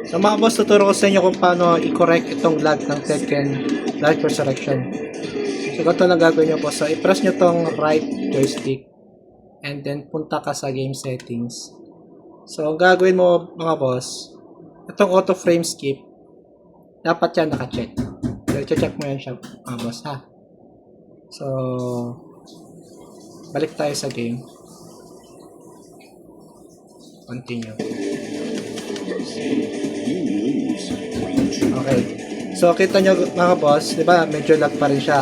So mga boss, tuturo ko sa inyo kung paano i-correct itong lag ng Tekken Dark Resurrection. So ganito lang gagawin nyo po. So i-press nyo tong right joystick and then punta ka sa game settings. So ang gagawin mo mga boss, itong auto frame skip, dapat yan naka-check. So i-check mo yan siya mga boss ha. So balik tayo sa game. Continue. Okay. So, kita nyo mga boss, di ba, medyo lag pa rin siya.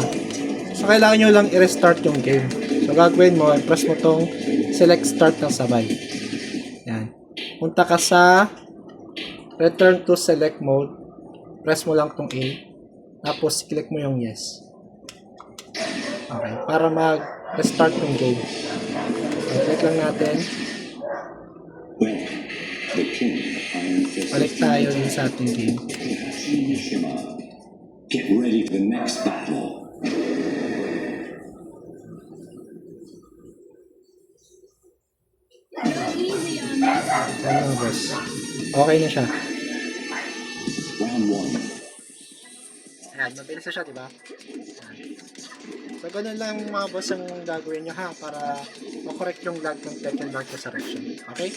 So, kailangan nyo lang i-restart yung game. So, gagawin mo, press mo tong select start ng sabay. Yan. Punta ka sa return to select mode. Press mo lang tong A. Tapos, click mo yung yes. Okay. Para mag-restart yung game. So, click lang natin. Balik tayo din sa ating game. Get ready for the next battle. Ano boss? Okay na siya. Round 1. Ayan, mabilis na siya, diba? So, ganun lang mga boss ang gagawin nyo ha para makorek yung lag ng Tekken Dark Resurrection. Okay?